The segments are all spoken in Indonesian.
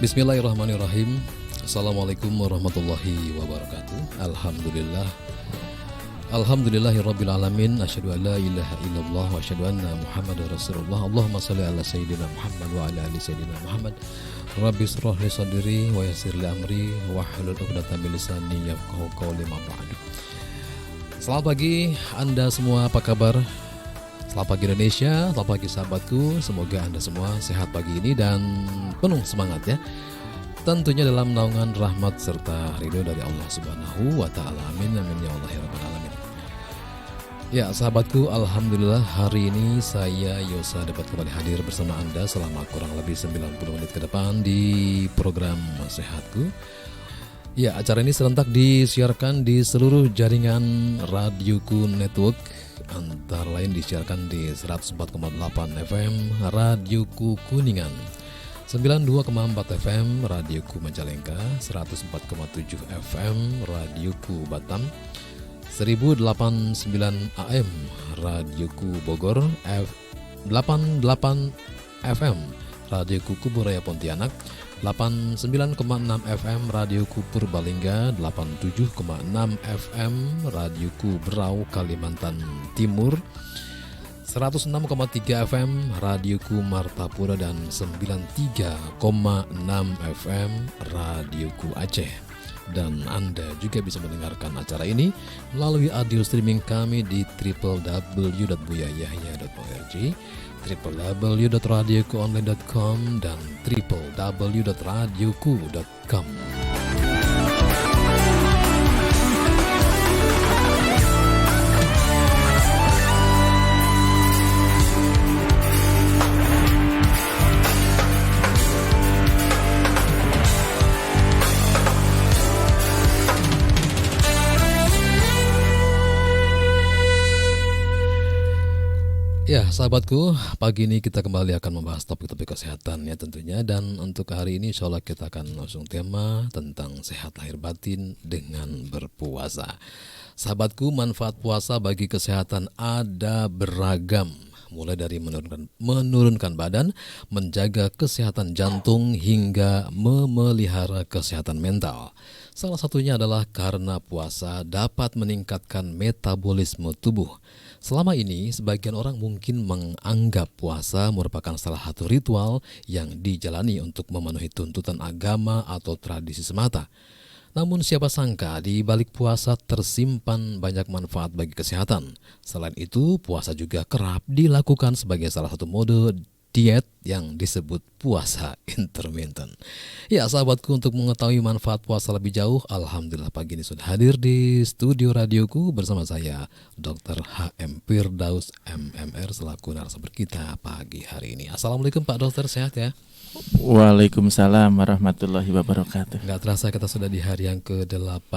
Bismillahirrahmanirrahim. Assalamualaikum warahmatullahi wabarakatuh. Alhamdulillahirabbil alamin. Asyhadu an la ilaha illallah wa asyhadu anna Muhammadar Rasulullah. Allahumma shalli ala sayyidina Muhammad wa ala ali sayyidina Muhammad. Rabbi shrah li sadri wa yassir li amri wa hlul 'uqdatam min lisani yafqahu qawli ma ba'du. Selamat pagi Anda semua, apa kabar? Selamat pagi Indonesia, selamat pagi sahabatku. Semoga Anda semua sehat pagi ini dan penuh semangat ya. Tentunya dalam naungan rahmat serta ridho dari Allah Subhanahu wa taala. Amin amin ya Allah ya rabbal alamin. Ya sahabatku, alhamdulillah hari ini saya Yosa dapat kembali hadir bersama Anda selama kurang lebih 90 menit ke depan di program Sehatku. Ya, acara ini serentak disiarkan di seluruh jaringan Radioku Network, antara lain disiarkan di 104,8 FM Radioku Kuningan, 92,4 FM Radioku Majalengka, 104,7 FM Radioku Batam, 1089 AM Radioku Bogor, 88 FM Radioku Kuburaya Pontianak, 89,6 FM Radioku Purbalingga, 87,6 FM Radioku Berau Kalimantan Timur, 106,3 FM Radioku Martapura dan 93,6 FM Radioku Aceh. Dan Anda juga bisa mendengarkan acara ini melalui audio streaming kami di www.buyayahya.org, www.radiokuonline.com dan www.radioku.com. Ya sahabatku, pagi ini kita kembali akan membahas topik-topik kesehatan ya tentunya. Dan untuk hari ini insya Allah kita akan langsung tema tentang sehat lahir batin dengan berpuasa. Sahabatku, manfaat puasa bagi kesehatan ada beragam. Mulai dari menurunkan badan, menjaga kesehatan jantung, hingga memelihara kesehatan mental. Salah satunya adalah karena puasa dapat meningkatkan metabolisme tubuh. Selama ini, sebagian orang mungkin menganggap puasa merupakan salah satu ritual yang dijalani untuk memenuhi tuntutan agama atau tradisi semata. Namun siapa sangka di balik puasa tersimpan banyak manfaat bagi kesehatan. Selain itu, puasa juga kerap dilakukan sebagai salah satu mode diet yang disebut puasa intermittent. Ya sahabatku, untuk mengetahui manfaat puasa lebih jauh, alhamdulillah pagi ini sudah hadir di studio radioku bersama saya Dr. H.M. Firdaus MMR selaku narasumber kita pagi hari ini. Assalamualaikum Pak Dokter, sehat ya? Waalaikumsalam warahmatullahi wabarakatuh. Nggak terasa kita sudah di hari yang ke-18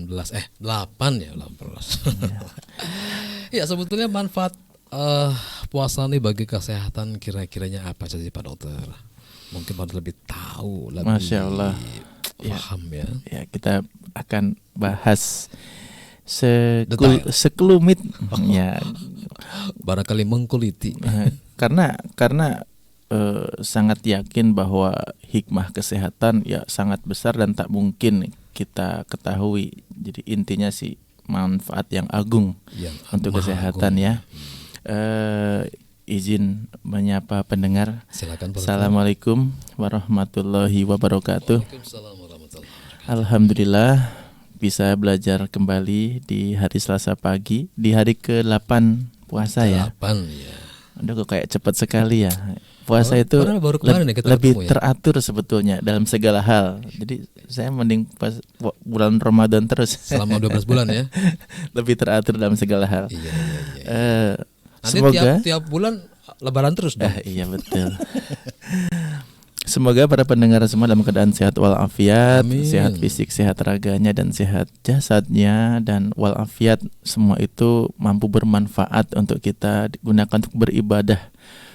8 ya, 18. Ya sebetulnya manfaat puasa nih bagi kesehatan kira-kiranya apa saja Pak Dokter? Mungkin Pak Dokter lebih tahu, lebih Masya Allah. Paham ya. Ya, kita akan bahas sekelumit ya. Barangkali mengkuliti. Karena sangat yakin bahwa hikmah kesehatan ya sangat besar dan tak mungkin kita ketahui. Jadi intinya sih manfaat yang agung untuk kesehatan ya. Izin menyapa pendengar. Silakan, Assalamualaikum warahmatullahi wabarakatuh. Waalaikumsalam warahmatullahi wabarakatuh. Alhamdulillah bisa belajar kembali di hari Selasa pagi, di hari ke-8 puasa ya. 8 ya. Aduh kok kayak cepat sekali ya. Puasa itu lebih teratur sebetulnya dalam segala hal. Jadi saya mending pas bulan Ramadan terus. Selama 12 bulan ya. Lebih teratur dalam segala hal. Iya. Nanti Semoga tiap bulan lebaran terus dong. Iya betul. Semoga para pendengar semua dalam keadaan sehat walafiat, sehat fisik, sehat raganya dan sehat jasadnya, dan walafiat semua itu mampu bermanfaat untuk kita digunakan untuk beribadah,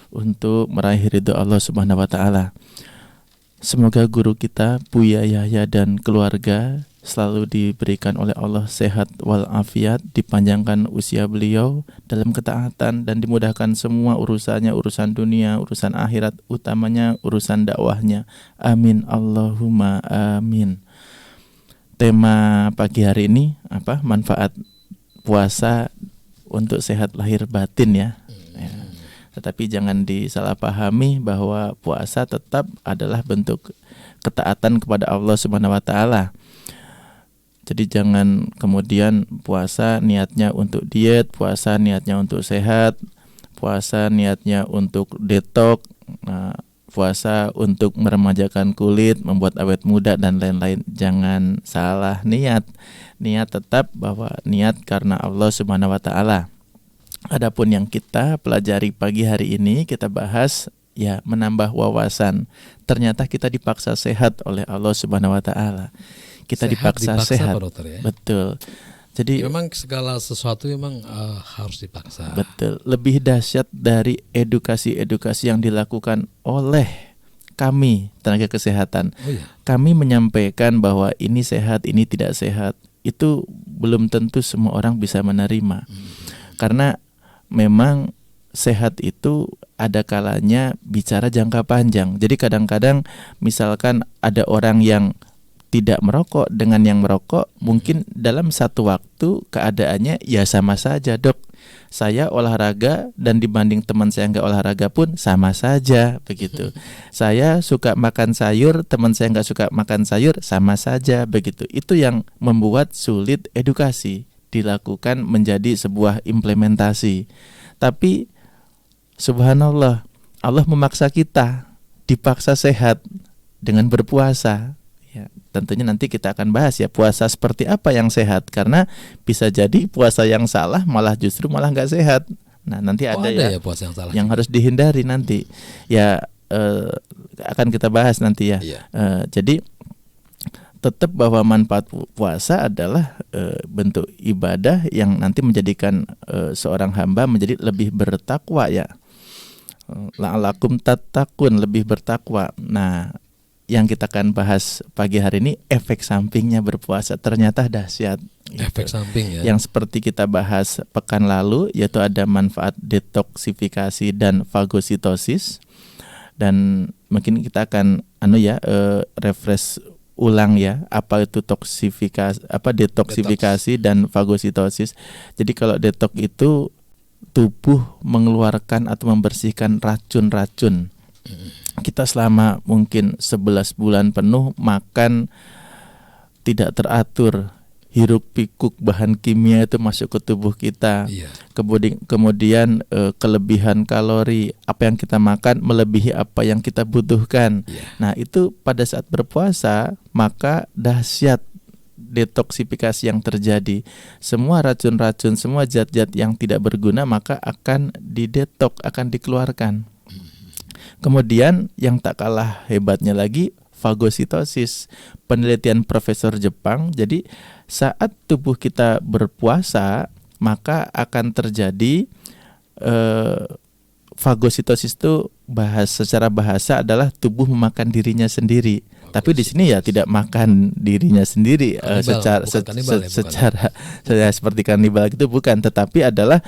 untuk meraih ridho Allah Subhanahu wa taala. Semoga guru kita Buya Yahya dan keluarga selalu diberikan oleh Allah sehat walafiat, dipanjangkan usia beliau dalam ketaatan dan dimudahkan semua urusannya, urusan dunia, urusan akhirat, utamanya urusan dakwahnya. Amin Allahumma amin. Tema pagi hari ini apa? Manfaat puasa untuk sehat lahir batin ya. Tetapi jangan disalahpahami bahwa puasa tetap adalah bentuk ketaatan kepada Allah Subhanahu wa taala. Jadi jangan kemudian puasa niatnya untuk diet, puasa niatnya untuk sehat, puasa niatnya untuk detox, puasa untuk meremajakan kulit, membuat awet muda dan lain-lain. Jangan salah niat. Niat tetap bahwa niat karena Allah Subhanahu wa taala. Adapun yang kita pelajari pagi hari ini, kita bahas ya menambah wawasan. Ternyata kita dipaksa sehat oleh Allah Subhanahu wa taala. Kita dipaksa sehat. Pak Dokter, ya? Betul. Jadi ya, memang segala sesuatu memang harus dipaksa. Betul. Lebih dahsyat dari edukasi-edukasi yang dilakukan oleh kami tenaga kesehatan. Oh, iya. Kami menyampaikan bahwa ini sehat, ini tidak sehat. Itu belum tentu semua orang bisa menerima. Karena memang sehat itu ada kalanya bicara jangka panjang. Jadi kadang-kadang misalkan ada orang yang tidak merokok dengan yang merokok, mungkin dalam satu waktu keadaannya ya sama saja, Dok. Saya olahraga dan dibanding teman saya nggak olahraga pun sama saja begitu. Saya suka makan sayur, teman saya nggak suka makan sayur, sama saja begitu. Itu yang membuat sulit edukasi dilakukan menjadi sebuah implementasi. Tapi subhanallah, Allah memaksa kita dipaksa sehat dengan berpuasa. Ya, tentunya nanti kita akan bahas ya puasa seperti apa yang sehat, karena bisa jadi puasa yang salah malah justru malah nggak sehat. Nah nanti ada ya puasa yang salah yang harus dihindari nanti. Ya akan kita bahas nanti ya. Iya. Jadi tetap bahwa manfaat puasa adalah bentuk ibadah yang nanti menjadikan seorang hamba menjadi lebih bertakwa ya. La'alakum tattaqun, lebih bertakwa. Nah, yang kita akan bahas pagi hari ini efek sampingnya berpuasa ternyata dahsyat. Efek samping ya. Yang seperti kita bahas pekan lalu, yaitu ada manfaat detoksifikasi dan fagositosis. Dan mungkin kita akan refresh ulang ya, apa itu detoksifikasi dan fagositosis. Jadi kalau detox itu tubuh mengeluarkan atau membersihkan racun-racun. Kita selama mungkin 11 bulan penuh makan tidak teratur, hiruk pikuk bahan kimia itu masuk ke tubuh kita. Iya. Kemudian kelebihan kalori, apa yang kita makan melebihi apa yang kita butuhkan. Iya. Nah itu pada saat berpuasa maka dahsyat detoksifikasi yang terjadi. Semua racun-racun, semua zat-zat yang tidak berguna maka akan didetok, akan dikeluarkan. Kemudian yang tak kalah hebatnya lagi fagositosis, penelitian profesor Jepang. Jadi saat tubuh kita berpuasa maka akan terjadi fagositosis itu secara bahasa adalah tubuh memakan dirinya sendiri. Tapi di sini ya tidak makan dirinya sendiri secara seperti kanibal itu bukan, tetapi adalah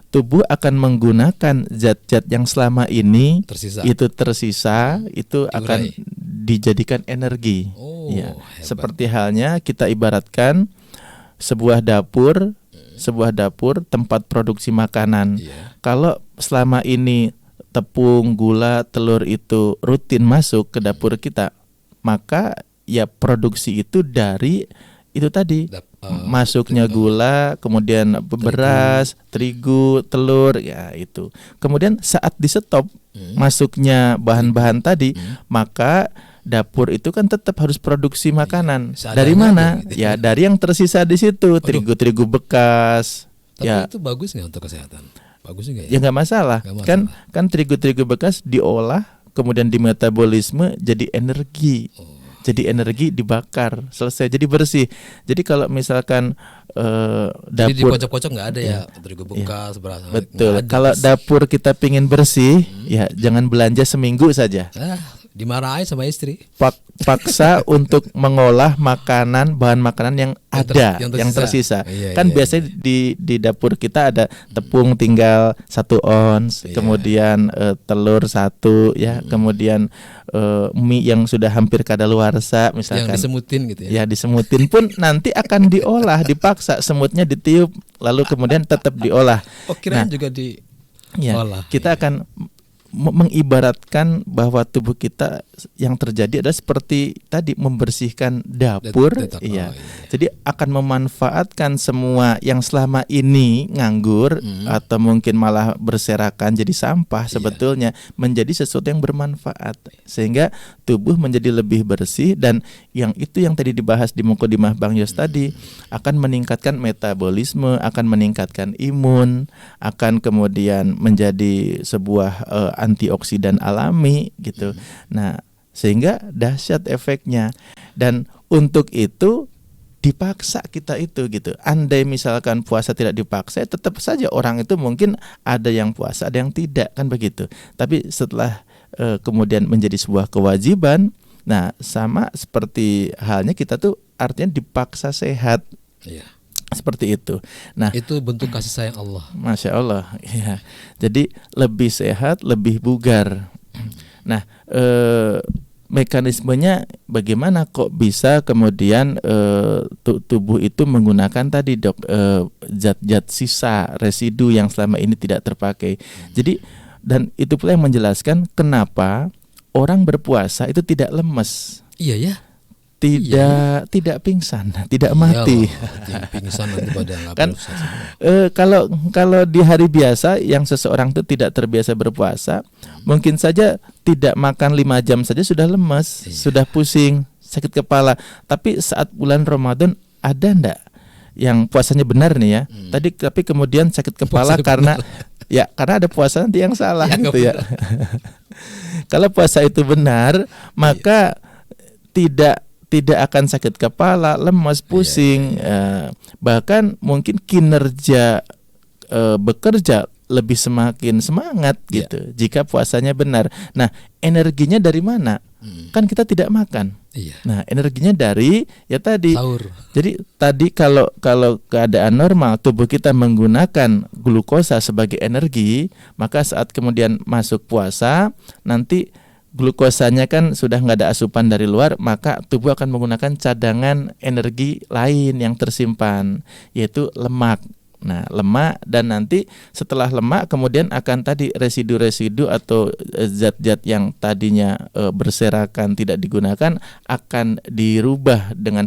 tubuh akan menggunakan zat-zat yang selama ini tersisa itu akan dijadikan energi. Ya, seperti halnya kita ibaratkan sebuah dapur tempat produksi makanan. Kalau selama ini tepung, gula, telur itu rutin masuk ke dapur kita, maka ya produksi itu dari itu tadi masuknya gula, kemudian beras, terigu, telur, ya itu. Kemudian saat di stop masuknya bahan-bahan tadi, maka dapur itu kan tetap harus produksi makanan. Dari mana? Gitu. Ya dari yang tersisa di situ, terigu-terigu bekas. Tapi ya itu bagus nggak untuk kesehatan? Bagus nggak ya? Ya nggak masalah. Kan terigu-terigu bekas diolah, kemudian dimetabolisme jadi energi. Jadi energi dibakar, selesai, jadi bersih. Jadi kalau misalkan dapur, jadi dikocok-kocok nggak ada ya terigu bekas, beras. Betul. Kalau dapur kita pingin bersih, ya jangan belanja seminggu saja. dimarahin sama istri. Paksa untuk mengolah bahan makanan yang ada, yang tersisa. Kan biasanya di dapur kita ada tepung tinggal 1 ons, kemudian telur 1 ya, kemudian mie yang sudah hampir kadaluarsa misalkan. Yang disemutin gitu ya. Ya disemutin pun nanti akan diolah, dipaksa semutnya ditiup, lalu kemudian tetap diolah. Kirain juga diolah. Kita akan mengibaratkan bahwa tubuh kita yang terjadi adalah seperti tadi membersihkan dapur, Jadi akan memanfaatkan semua yang selama ini nganggur atau mungkin malah berserakan jadi sampah sebetulnya menjadi sesuatu yang bermanfaat sehingga tubuh menjadi lebih bersih, dan yang tadi dibahas di Muqaddimah Bang Yos tadi akan meningkatkan metabolisme, akan meningkatkan imun, akan kemudian menjadi sebuah antioksidan alami gitu. Nah, sehingga dahsyat efeknya, dan untuk itu dipaksa kita itu gitu. Andai misalkan puasa tidak dipaksa, tetap saja orang itu mungkin ada yang puasa, ada yang tidak, kan begitu. Tapi setelah kemudian menjadi sebuah kewajiban, nah sama seperti halnya kita tuh artinya dipaksa sehat. Seperti itu. Nah, itu bentuk kasih sayang Allah. Masya Allah. Ya. Jadi lebih sehat, lebih bugar. Nah, mekanismenya bagaimana kok bisa kemudian tubuh itu menggunakan tadi zat-zat sisa, residu yang selama ini tidak terpakai. Jadi, dan itu pula yang menjelaskan kenapa orang berpuasa itu tidak lemes. Iya ya. Tidak pingsan, tidak mati. Pingsan nanti pada kan kalau di hari biasa yang seseorang itu tidak terbiasa berpuasa, mungkin saja tidak makan 5 jam saja sudah lemas, sudah pusing, sakit kepala. Tapi saat bulan Ramadan ada ndak yang puasanya benar nih ya? Tapi kemudian sakit kepala karena ada puasa nanti yang salah gitu ya. Kalau puasa itu benar, maka tidak akan sakit kepala, lemas, pusing, bahkan mungkin kinerja bekerja lebih semakin semangat gitu jika puasanya benar. Nah, energinya dari mana? Kan kita tidak makan. Nah, energinya dari tadi sahur. Jadi tadi kalau keadaan normal tubuh kita menggunakan glukosa sebagai energi, maka saat kemudian masuk puasa nanti glukosanya kan sudah nggak ada asupan dari luar, maka tubuh akan menggunakan cadangan energi lain yang tersimpan, yaitu lemak. Nah, lemak, dan nanti setelah lemak kemudian akan tadi residu-residu atau zat-zat yang tadinya berserakan tidak digunakan akan dirubah dengan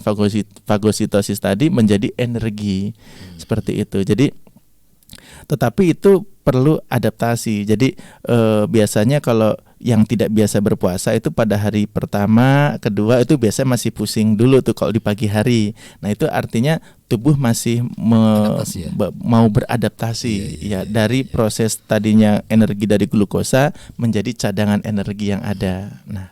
fagositosis tadi menjadi energi. Seperti itu. Jadi tetapi itu perlu adaptasi. Jadi biasanya kalau yang tidak biasa berpuasa itu pada hari pertama, kedua itu biasanya masih pusing dulu tuh kalau di pagi hari. Nah, itu artinya tubuh masih mau beradaptasi dari proses tadinya energi dari glukosa menjadi cadangan energi yang ada. Nah,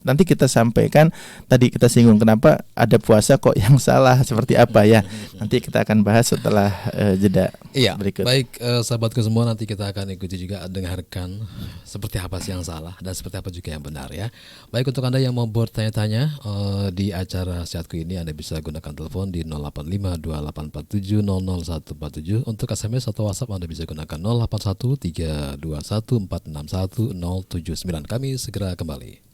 nanti kita sampaikan, tadi kita singgung kenapa ada puasa kok yang salah seperti apa ya. Nanti kita akan bahas setelah jeda berikut. Baik, sahabatku semua, nanti kita akan ikuti juga dengarkan seperti apa sih yang salah dan seperti apa juga yang benar ya. Baik, untuk Anda yang mau bertanya-tanya di acara Sehatku ini, Anda bisa gunakan telepon di 0852847000147. Untuk SMS atau WhatsApp Anda bisa gunakan 081321461079. Kami segera kembali.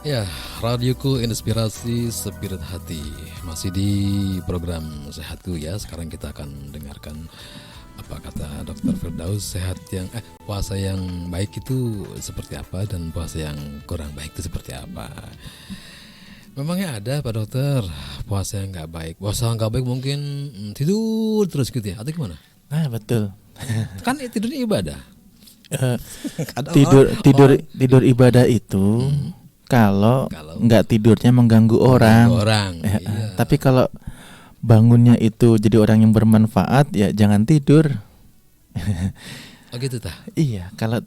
Ya, radioku inspirasi spirit hati. Masih di program Sehatku ya. Sekarang kita akan dengarkan apa kata Dr. Firdaus. Puasa yang baik itu seperti apa dan puasa yang kurang baik itu seperti apa. Memangnya ada Pak Dokter puasa yang nggak baik? Puasa yang nggak baik mungkin tidur terus gitu ya, atau gimana? Nah, betul. Kan tidurnya ibadah. Tidur ibadah itu kalau nggak tidurnya mengganggu orang. Iya. Tapi kalau bangunnya itu jadi orang yang bermanfaat, ya jangan tidur. Oh gitu tah? Iya, kalau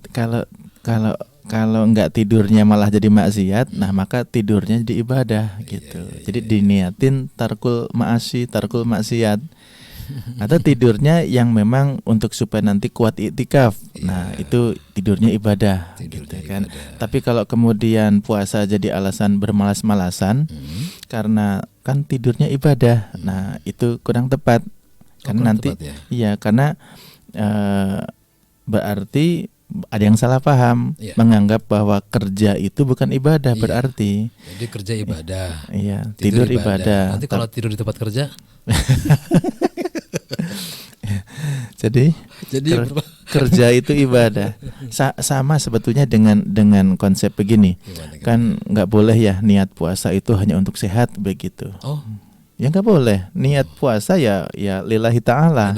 kalau nggak tidurnya malah jadi maksiat, nah maka tidurnya jadi ibadah gitu. Jadi diniatin tarkul maksiat. Atau tidurnya yang memang untuk supaya nanti kuat iktikaf. Nah, itu tidurnya ibadah gitu kan. Tapi kalau kemudian puasa jadi alasan bermalas-malasan karena kan tidurnya ibadah. Nah, itu kurang tepat. Karena nanti karena berarti ada yang salah paham, menganggap bahwa kerja itu bukan ibadah berarti. Jadi kerja ibadah. Iya, tidur ibadah. Nanti kalau tidur di tempat kerja Jadi kerja itu ibadah. Sama sebetulnya dengan konsep begini. Kan nggak boleh ya niat puasa itu hanya untuk sehat begitu. Ya nggak boleh. Niat puasa ya lillahi ta'ala.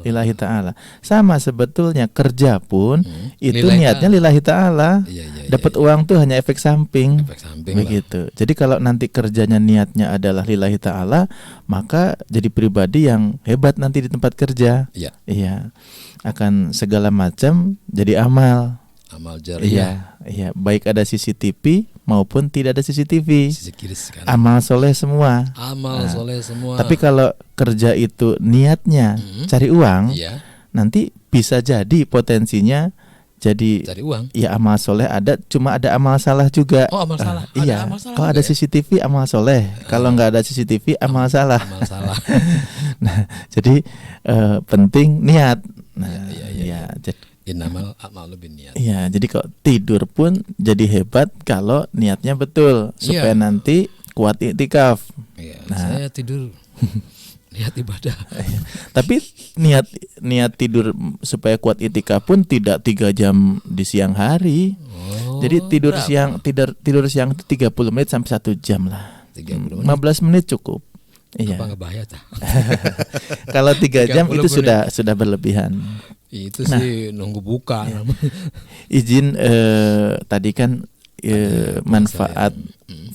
Lillahi ta'ala. Sama sebetulnya kerja pun itu niatnya lillahi ta'ala. Dapat uang tuh hanya efek samping. Begitu. Jadi kalau nanti kerjanya niatnya adalah lillahi ta'ala, maka jadi pribadi yang hebat nanti di tempat kerja. Iya. Akan segala macam jadi amal jariah. Iya, baik ada CCTV maupun tidak ada CCTV. Amal soleh semua. Tapi kalau kerja itu niatnya cari uang, nanti bisa jadi potensinya jadi cari uang. Ya amal soleh ada, cuma ada amal salah juga. Amal salah. Iya. Kalau ada CCTV amal soleh, kalau nggak ada CCTV amal salah. Nah, jadi penting niat. Nah, innamal a'malu binniyat. Iya, jadi kalau tidur pun jadi hebat kalau niatnya betul supaya nanti kuat iktikaf. Saya tidur niat ibadah. Tapi niat tidur supaya kuat iktikaf pun tidak 3 jam di siang hari. Jadi tidur siang itu 30 menit sampai 1 jam lah. 15 menit cukup. Apa nggak bahaya tak? Kalau 3 jam itu sudah berlebihan. Itu sih nunggu buka. Izin tadi kan manfaat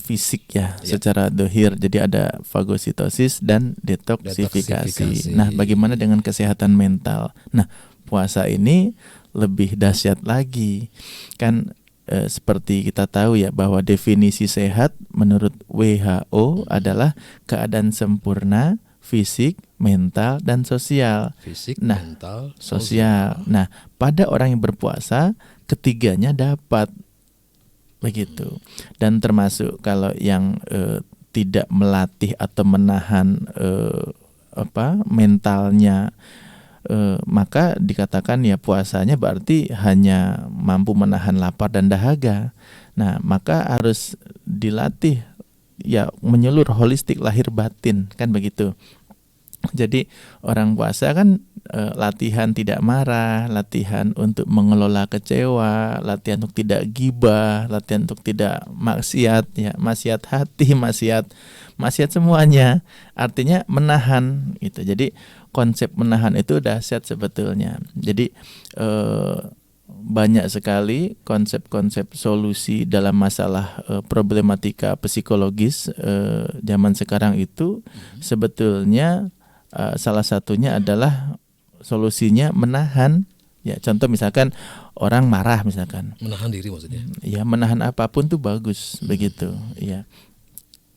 fisik secara dohir. Jadi ada fagositosis dan detoksifikasi. Nah, bagaimana dengan kesehatan mental? Nah, puasa ini lebih dahsyat lagi. Kan seperti kita tahu ya bahwa definisi sehat menurut WHO adalah keadaan sempurna fisik, mental, dan sosial. Mental, sosial. Nah, pada orang yang berpuasa ketiganya dapat begitu. Dan termasuk kalau yang tidak melatih atau menahan mentalnya, maka dikatakan ya puasanya berarti hanya mampu menahan lapar dan dahaga. Nah, maka harus dilatih ya menyeluruh holistik lahir batin kan begitu. Jadi orang puasa kan latihan tidak marah, latihan untuk mengelola kecewa, latihan untuk tidak gibah, latihan untuk tidak maksiat ya, maksiat hati, maksiat semuanya. Artinya menahan gitu. Jadi konsep menahan itu dahsyat sebetulnya. Jadi banyak sekali konsep-konsep solusi dalam masalah problematika psikologis zaman sekarang itu sebetulnya salah satunya adalah solusinya menahan. Ya, contoh misalkan orang marah misalkan. Menahan diri maksudnya. Ya, menahan apapun tuh bagus begitu. Ya.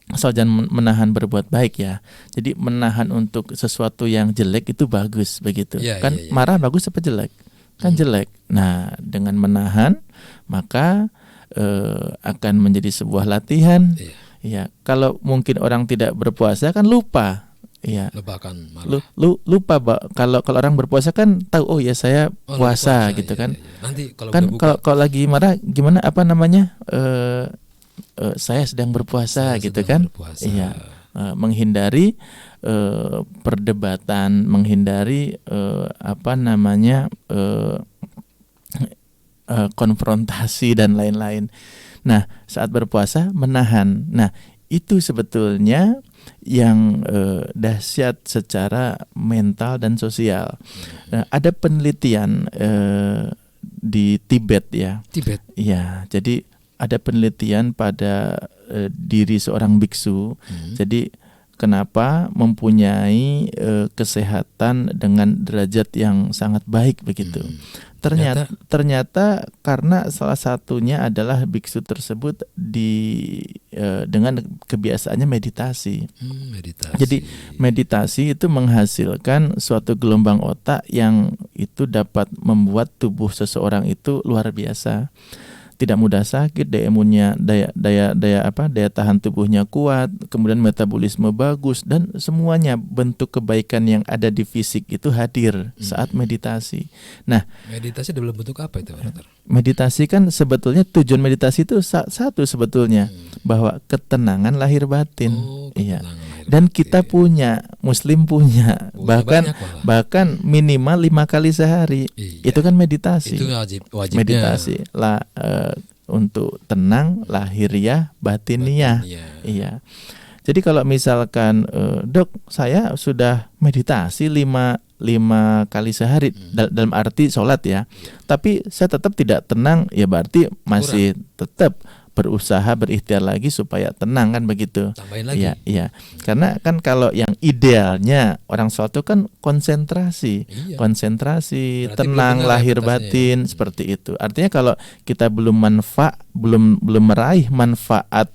Asal jangan menahan berbuat baik ya. Jadi menahan untuk sesuatu yang jelek itu bagus begitu. Kan marah bagus apa jelek? Kan jelek. Nah, dengan menahan maka akan menjadi sebuah latihan. Ya, kalau mungkin orang tidak berpuasa kan lupa. Iya. Lupa kalau orang berpuasa kan tahu oh ya saya puasa gitu kan. Nanti kalau lagi marah gimana saya sedang berpuasa gitu kan. Iya. Menghindari perdebatan, menghindari konfrontasi dan lain-lain. Nah, saat berpuasa menahan. Nah, itu sebetulnya yang dahsyat secara mental dan sosial. Ada penelitian di Tibet ya. Iya, jadi ada penelitian pada diri seorang biksu. Jadi kenapa mempunyai kesehatan dengan derajat yang sangat baik begitu. Ternyata karena salah satunya adalah biksu tersebut dengan kebiasaannya meditasi. Jadi meditasi itu menghasilkan suatu gelombang otak yang itu dapat membuat tubuh seseorang itu luar biasa. Tidak mudah sakit, daya tahan tubuhnya kuat, kemudian metabolisme bagus, dan semuanya bentuk kebaikan yang ada di fisik itu hadir saat meditasi. Nah, meditasi dalam bentuk apa itu, dokter? Meditasi kan sebetulnya tujuan meditasi itu satu sebetulnya, bahwa ketenangan lahir batin. Iya. Dan kita punya, Muslim punya, bahkan minimal 5 kali sehari. Iya. Itu kan meditasi. Itu wajibnya. Meditasi lah untuk tenang lahiriah batiniah. Iya. Jadi kalau misalkan dok, saya sudah meditasi 5 kali sehari dalam arti sholat ya, tapi saya tetap tidak tenang, ya berarti masih tetap berusaha berikhtiar lagi supaya tenang, kan begitu. Tambahin lagi. Iya. Karena kan kalau yang idealnya orang sholat itu kan konsentrasi, berarti tenang lahir batin seperti itu. Artinya kalau kita belum meraih manfaat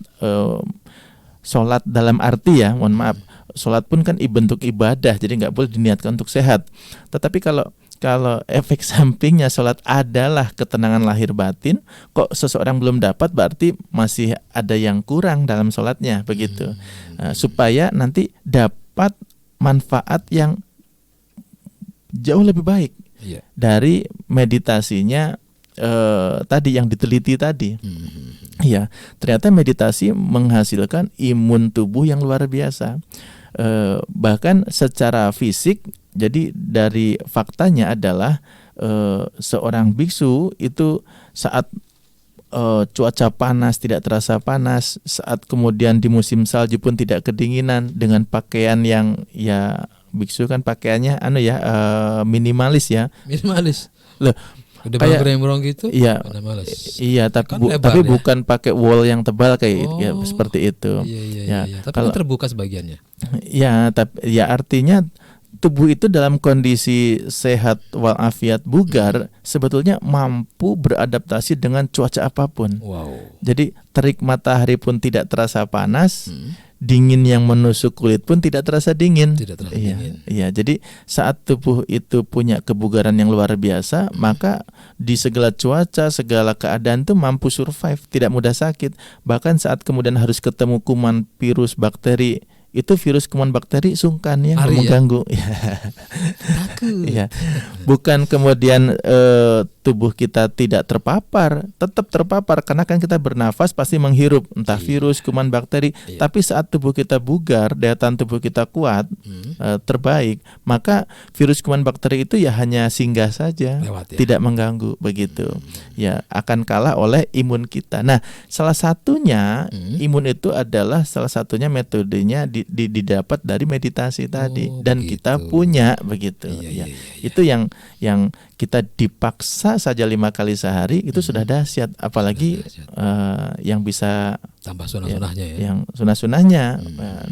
sholat dalam arti ya, mohon maaf, sholat pun kan bentuk ibadah, jadi nggak boleh diniatkan untuk sehat. Tetapi kalau efek sampingnya sholat adalah ketenangan lahir batin, kok seseorang belum dapat, berarti masih ada yang kurang dalam sholatnya begitu. Supaya nanti dapat manfaat yang jauh lebih baik dari meditasinya tadi yang diteliti tadi. Ya, ternyata meditasi menghasilkan imun tubuh yang luar biasa. Bahkan secara fisik, jadi dari faktanya adalah seorang biksu itu saat cuaca panas tidak terasa panas, saat kemudian di musim salju pun tidak kedinginan, dengan pakaian yang ya biksu kan pakaiannya minimalis ya. Minimalis. Loh, udah berang-berang gitu? Iya. Tapi bukan pakai wool yang tebal kayak seperti itu. Iya. Tapi kalau terbuka sebagiannya. Ya, tapi ya artinya tubuh itu dalam kondisi sehat walafiat bugar sebetulnya mampu beradaptasi dengan cuaca apapun. Jadi terik matahari pun tidak terasa panas. Dingin yang menusuk kulit pun tidak terasa dingin. Iya. Jadi saat tubuh itu punya kebugaran yang luar biasa, maka di segala cuaca, segala keadaan itu mampu survive, tidak mudah sakit. Bahkan saat kemudian harus ketemu kuman, virus, bakteri, itu virus kuman bakteri sungkan ya mengganggu. Takut. Ya. Bukan kemudian tubuh kita tidak terpapar, tetap terpapar karena kan kita bernafas pasti menghirup entah virus, kuman, bakteri. Tapi saat tubuh kita bugar, daya tahan tubuh kita kuat, terbaik, maka virus, kuman, bakteri itu ya hanya singgah saja, tidak mengganggu begitu. Ya, akan kalah oleh imun kita. Nah, salah satunya imun itu adalah salah satunya metodenya didapat dari meditasi tadi, dan begitu. Kita punya begitu. Itu yang kita dipaksa saja 5 kali sehari itu sudah dahsyat, apalagi yang bisa tambah sunah-sunahnya ya. Yang sunah-sunahnya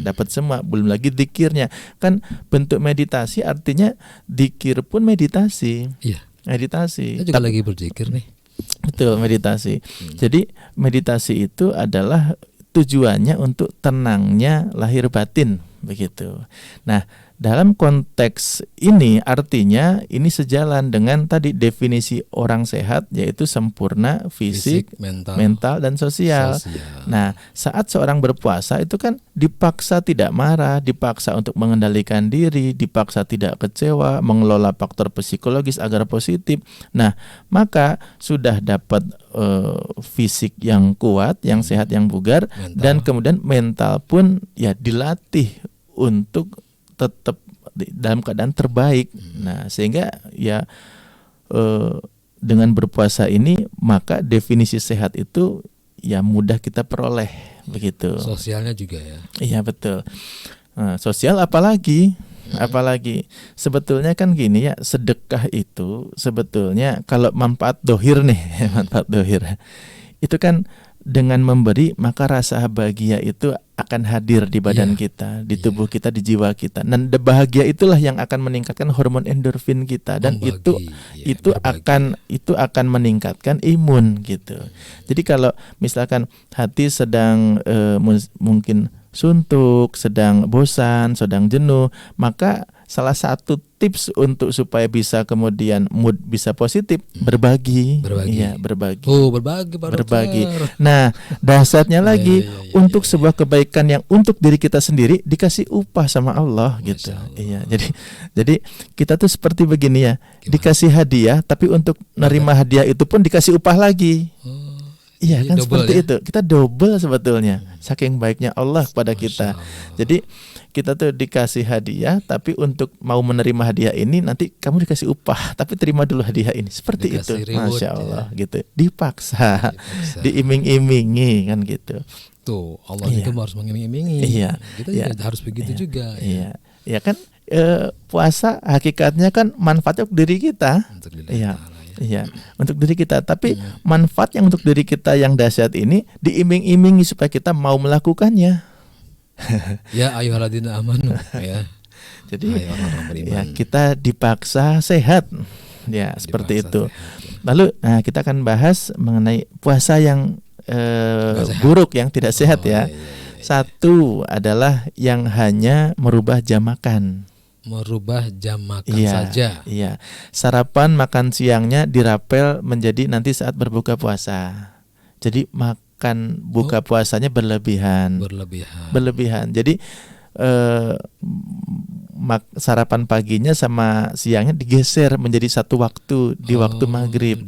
dapat semua, belum lagi zikirnya. Kan bentuk meditasi artinya zikir pun meditasi. Iya. Meditasi. Kita juga lagi berzikir nih. Betul, meditasi. Jadi meditasi itu adalah tujuannya untuk tenangnya lahir batin begitu. Nah, dalam konteks ini artinya ini sejalan dengan tadi definisi orang sehat, yaitu sempurna fisik, mental dan sosial. Nah, saat seorang berpuasa itu kan dipaksa tidak marah, dipaksa untuk mengendalikan diri, dipaksa tidak kecewa, mengelola faktor psikologis agar positif. Nah, maka sudah dapat fisik yang kuat, yang sehat, yang bugar, dan kemudian mental pun ya dilatih untuk tetap dalam keadaan terbaik. Nah, sehingga ya dengan berpuasa ini maka definisi sehat itu ya mudah kita peroleh begitu. Sosialnya juga ya. Iya, betul. Nah, sosial apalagi sebetulnya kan gini ya, sedekah itu sebetulnya kalau manfaat dohir nih manfaat dohir itu kan dengan memberi maka rasa bahagia itu akan hadir di badan kita, di tubuh kita, di jiwa kita. Dan bahagia itulah yang akan meningkatkan hormon endorfin kita, dan itu akan meningkatkan imun gitu. Jadi kalau misalkan hati sedang mungkin suntuk, sedang bosan, sedang jenuh, maka salah satu tips untuk supaya bisa kemudian mood bisa positif, berbagi. Iya, berbagi. Oh, berbagi, Pak berbagi. Nah, dasarnya lagi untuk sebuah kebaikan yang untuk diri kita sendiri dikasih upah sama Allah gitu. Iya, jadi kita tuh seperti begini ya, dikasih hadiah tapi untuk nerima hadiah itu pun dikasih upah lagi. Iya kan, seperti itu. Kita double sebetulnya. Saking baiknya Allah kepada kita. Jadi kita tuh dikasih hadiah, tapi untuk mau menerima hadiah ini nanti kamu dikasih upah, tapi terima dulu hadiah ini. Seperti dikasih itu. Reward, Masya Allah gitu. Dipaksa. Diiming-imingi kan gitu. Tuh, Allah itu harus mengiming-imingi. Iya. Kita juga harus begitu juga. Iya. Ya kan, puasa hakikatnya kan manfaatnya untuk diri kita. Iya, untuk diri kita. Tapi manfaat yang untuk diri kita yang dahsyat ini diiming-imingi supaya kita mau melakukannya. Ya ayyuhalladzina amanu ya. Jadi ya kita dipaksa sehat. Ya, seperti itu. Lalu kita akan bahas mengenai puasa yang buruk, yang tidak sehat ya. Satu adalah yang hanya merubah jam makan. Merubah jam makan saja. Iya. Sarapan makan siangnya dirapel menjadi nanti saat berbuka puasa. Jadi makan buka puasanya berlebihan. Jadi sarapan paginya sama siangnya digeser menjadi satu waktu di waktu maghrib.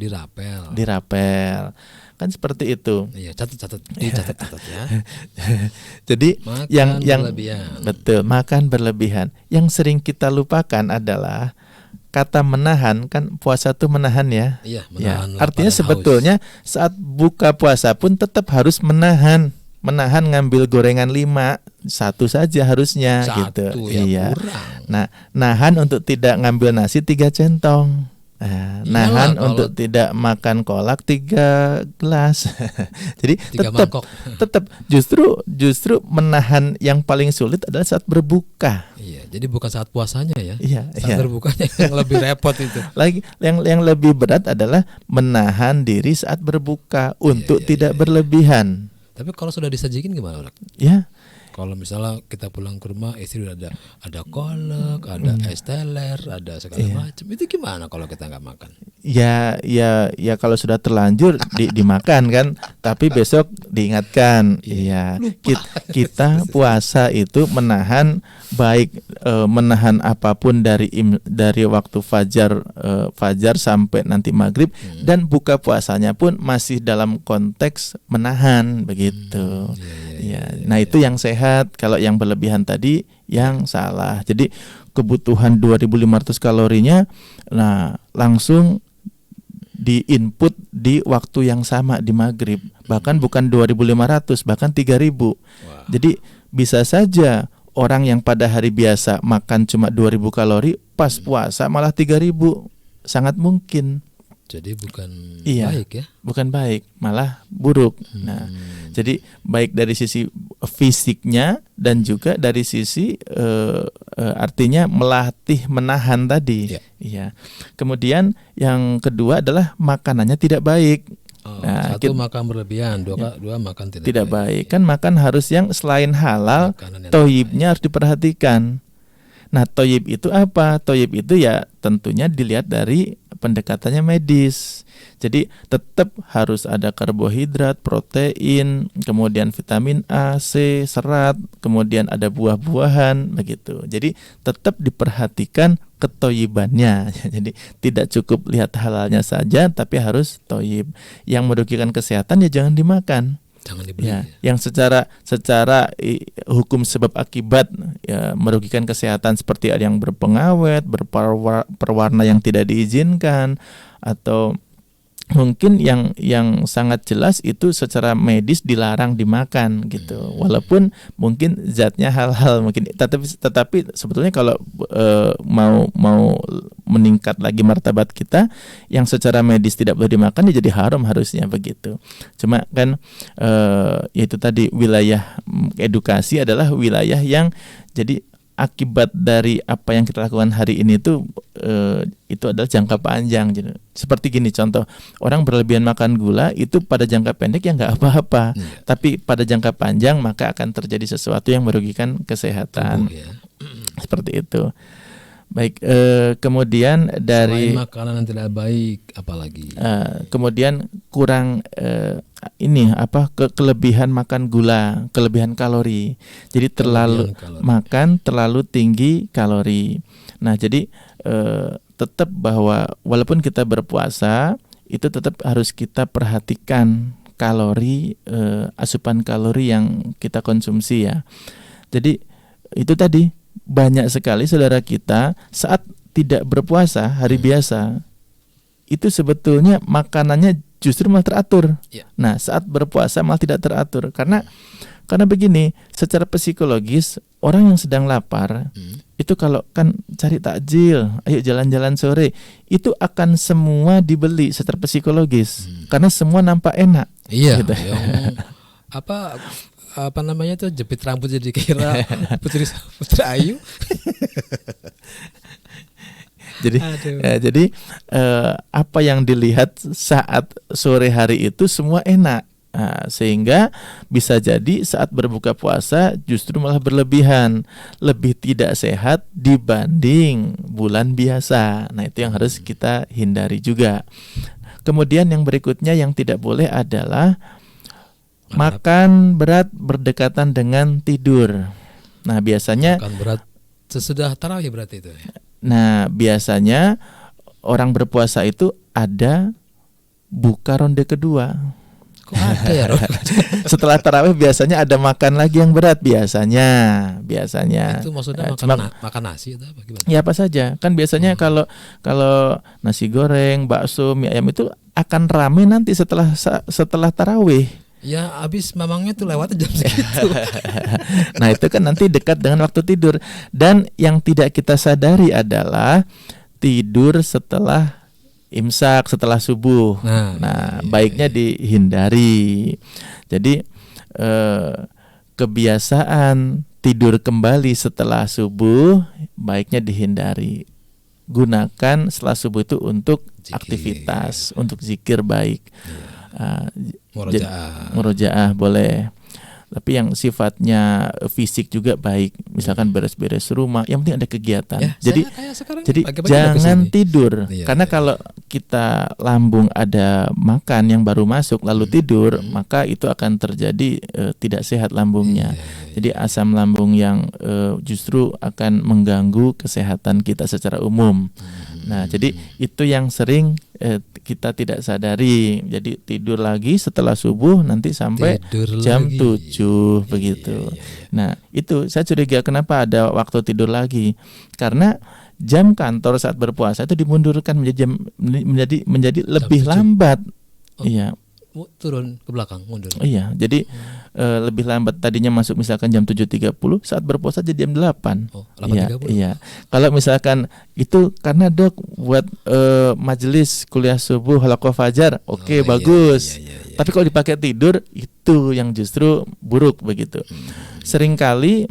Dirapel. Kan seperti itu. Iya, catat ya. Jadi makan yang berlebihan. Betul, makan berlebihan. Yang sering kita lupakan adalah kata menahan. Kan puasa itu menahan ya. Iya, menahan. Artinya sebetulnya saat buka puasa pun tetap harus menahan ngambil gorengan 5, satu saja harusnya gitu. Iya. Kurang. Nah, nahan untuk tidak ngambil nasi 3 centong. Nahan untuk tidak makan kolak 3 gelas. Jadi tetap justru menahan yang paling sulit adalah saat berbuka. Iya, jadi bukan saat puasanya ya. Saat berbukanya yang lebih repot itu. Lagi yang lebih berat adalah menahan diri saat berbuka untuk tidak berlebihan. Tapi kalau sudah disajikan gimana, Dok? Ya. Kalau misalnya kita pulang ke rumah, istri udah ada kolak, ada es teler, ada segala macam. Itu gimana kalau kita nggak makan? Ya kalau sudah terlanjur dimakan kan, tapi besok diingatkan. Iya. Kita puasa itu menahan menahan apapun dari waktu fajar sampai nanti maghrib, dan buka puasanya pun masih dalam konteks menahan begitu. Nah, itu yang sehat. Kalau yang berlebihan tadi yang salah. Jadi kebutuhan 2.500 kalorinya langsung di-input di waktu yang sama di maghrib. Bahkan bukan 2.500, bahkan 3.000. Jadi bisa saja orang yang pada hari biasa makan cuma 2.000 kalori, pas puasa malah 3.000. Sangat mungkin. Jadi bukan baik ya? Bukan baik, malah buruk. Nah, jadi baik dari sisi fisiknya dan juga dari sisi artinya melatih menahan tadi. Iya. Kemudian yang kedua adalah makanannya tidak baik. Satu makan berlebihan, dua makan tidak baik. Kan makan harus yang selain halal, toyibnya harus diperhatikan. Nah, toyib itu apa? Toyib itu ya tentunya dilihat dari pendekatannya medis. Jadi tetap harus ada karbohidrat, protein, kemudian vitamin A, C, serat, kemudian ada buah-buahan begitu. Jadi tetap diperhatikan ketoyibannya. Jadi tidak cukup lihat halalnya saja, tapi harus toyib. Yang merugikan kesehatan ya jangan dimakan. Jangan dibeli. Yang secara hukum sebab akibat merugikan kesehatan, seperti ada yang berpengawet, berwarna yang tidak diizinkan, atau mungkin yang sangat jelas itu secara medis dilarang dimakan gitu. Walaupun mungkin zatnya hal-hal mungkin tetapi sebetulnya kalau mau meningkat lagi martabat kita, yang secara medis tidak boleh dimakan ya jadi haram harusnya begitu. Cuma kan yaitu tadi wilayah edukasi adalah wilayah yang jadi akibat dari apa yang kita lakukan hari ini itu adalah jangka panjang. Seperti gini contoh, orang berlebihan makan gula itu pada jangka pendek ya nggak apa-apa, tapi pada jangka panjang maka akan terjadi sesuatu yang merugikan kesehatan. Seperti itu. Baik, kemudian dari selain makanan yang tidak baik, apalagi kemudian kurang kelebihan makan gula, kelebihan kalori. Jadi terlalu makan terlalu tinggi kalori. Nah, jadi tetap bahwa walaupun kita berpuasa itu tetap harus kita perhatikan kalori, asupan kalori yang kita konsumsi ya. Jadi itu tadi banyak sekali saudara kita saat tidak berpuasa hari biasa itu sebetulnya makanannya justru malah teratur. Nah, saat berpuasa malah tidak teratur karena begini, secara psikologis orang yang sedang lapar itu kalau kan cari takjil, ayo jalan-jalan sore, itu akan semua dibeli secara psikologis karena semua nampak enak. Iya. Gitu. Apa namanya tuh, jepit rambut jadi kira putri Ayu. Jadi apa yang dilihat saat sore hari itu semua enak. Nah, sehingga bisa jadi saat berbuka puasa justru malah berlebihan, lebih tidak sehat dibanding bulan biasa. Nah, itu yang harus kita hindari juga. Kemudian yang berikutnya yang tidak boleh adalah makan berat berdekatan dengan tidur. Nah, biasanya makan berat sesudah tarawih berarti itu. Nah, biasanya orang berpuasa itu ada buka ronde kedua. Kok ada ya? Setelah tarawih biasanya ada makan lagi yang berat biasanya. Itu maksudnya makan nasi atau apa gimana? Ya apa saja. Kan biasanya kalau nasi goreng, bakso, mie ayam itu akan rame nanti setelah tarawih. Ya habis mamangnya tuh lewat jam segitu. Nah, itu kan nanti dekat dengan waktu tidur. Dan yang tidak kita sadari adalah tidur setelah imsak, setelah subuh. Nah, baiknya dihindari. Jadi kebiasaan tidur kembali setelah subuh baiknya dihindari. Gunakan setelah subuh itu untuk aktivitas, untuk zikir baik. Murojaah boleh, tapi yang sifatnya fisik juga baik, misalkan beres-beres rumah, yang penting ada kegiatan. Jadi jangan tidur, karena kalau kita lambung ada makan yang baru masuk lalu tidur, maka itu akan terjadi tidak sehat lambungnya. Jadi asam lambung yang justru akan mengganggu kesehatan kita secara umum. Nah, jadi itu yang sering kita tidak sadari. Jadi tidur lagi setelah subuh nanti sampai jam 7 begitu. Nah, itu saya curiga kenapa ada waktu tidur lagi. Karena jam kantor saat berpuasa itu dimundurkan menjadi lebih lambat. Iya. Turun ke belakang, mundur. Iya, jadi lebih lambat, tadinya masuk misalkan jam 7.30, saat berpuasa jadi jam 8. Oh, 8.30. Iya. Kalau misalkan itu karena Dok buat majelis kuliah subuh halaqah fajar, oke, bagus. Iya. Tapi kalau dipakai tidur itu yang justru buruk begitu. Seringkali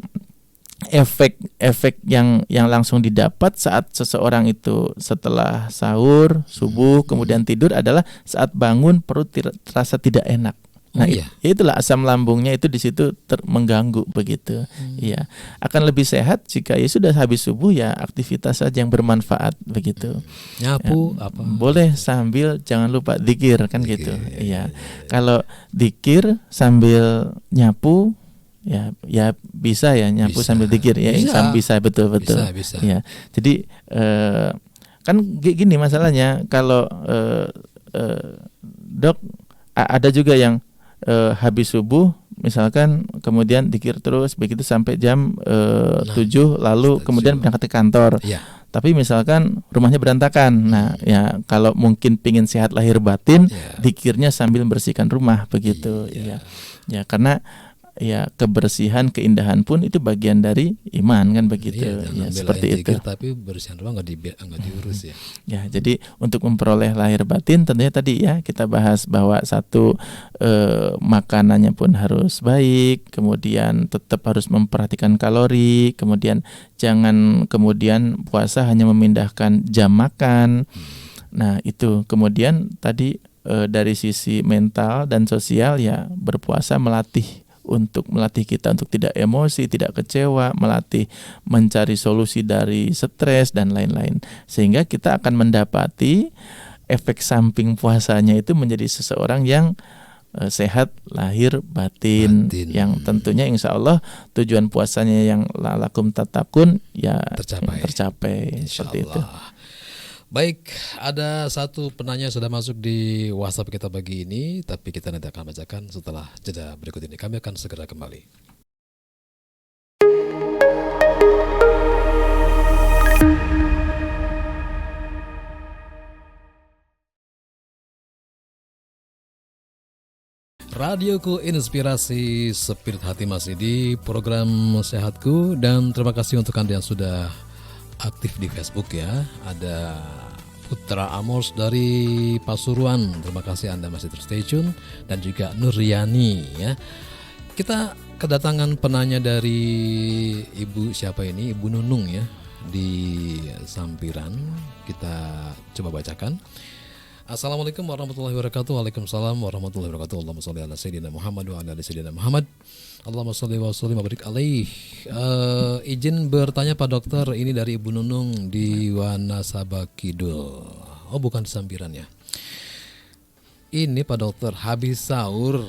efek yang langsung didapat saat seseorang itu setelah sahur, subuh, kemudian tidur adalah saat bangun perut terasa tidak enak. Nah, itulah asam lambungnya itu di situ mengganggu begitu. Iya. Akan lebih sehat jika ya sudah habis subuh ya aktivitas saja yang bermanfaat begitu. Nyapu apa? Boleh sambil jangan lupa zikir kan gitu. Iya. Kalau zikir sambil nyapu ya bisa ya nyapu sambil zikir ya, bisa betul. Bisa. Ya. Jadi kan gini masalahnya kalau Dok ada juga yang habis subuh misalkan kemudian dikir terus begitu sampai jam 7 lalu kemudian berangkat ke kantor. Iya. Tapi misalkan rumahnya berantakan. Nah, ya kalau mungkin pingin sehat lahir batin, dikirnya sambil bersihkan rumah begitu. Iya. Ya, karena ya kebersihan, keindahan pun itu bagian dari iman kan begitu. Ya, seperti itu. Tapi bersihan rumah nggak diurus ya. Ya, jadi untuk memperoleh lahir batin tentunya tadi ya kita bahas bahwa satu makanannya pun harus baik, kemudian tetap harus memperhatikan kalori, kemudian jangan kemudian puasa hanya memindahkan jam makan. Nah, itu kemudian tadi dari sisi mental dan sosial ya berpuasa melatih kita untuk tidak emosi, tidak kecewa, melatih mencari solusi dari stres dan lain-lain. Sehingga kita akan mendapati efek samping puasanya itu menjadi seseorang yang sehat lahir batin. Yang tentunya insya Allah tujuan puasanya yang la'allakum tattaqun ya tercapai seperti itu. Baik, ada satu penanya sudah masuk di WhatsApp kita pagi ini, tapi kita nanti akan bacakan setelah jeda berikut ini. Kami akan segera kembali. Radioku Inspirasi Spirit Hati masih di program Sehatku, dan terima kasih untuk Anda yang sudah aktif di Facebook ya. Ada Putra Amos dari Pasuruan, terima kasih Anda masih stay tune, dan juga Nuryani ya. Kita kedatangan penanya dari Ibu siapa ini? Ibu Nunung ya di Sampiran. Kita coba bacakan. Assalamualaikum warahmatullahi wabarakatuh. Waalaikumsalam warahmatullahi wabarakatuh. Allahumma sholli ala sayyidina Muhammad wa ala ali sayyidina Muhammad. Allahumma sholli wa sallim wa barik alaih. Izin bertanya Pak Dokter, ini dari Ibu Nunung di Wanasaba Kidul. Oh, bukan di Sampiran ya. Ini Pak Dokter, habis sahur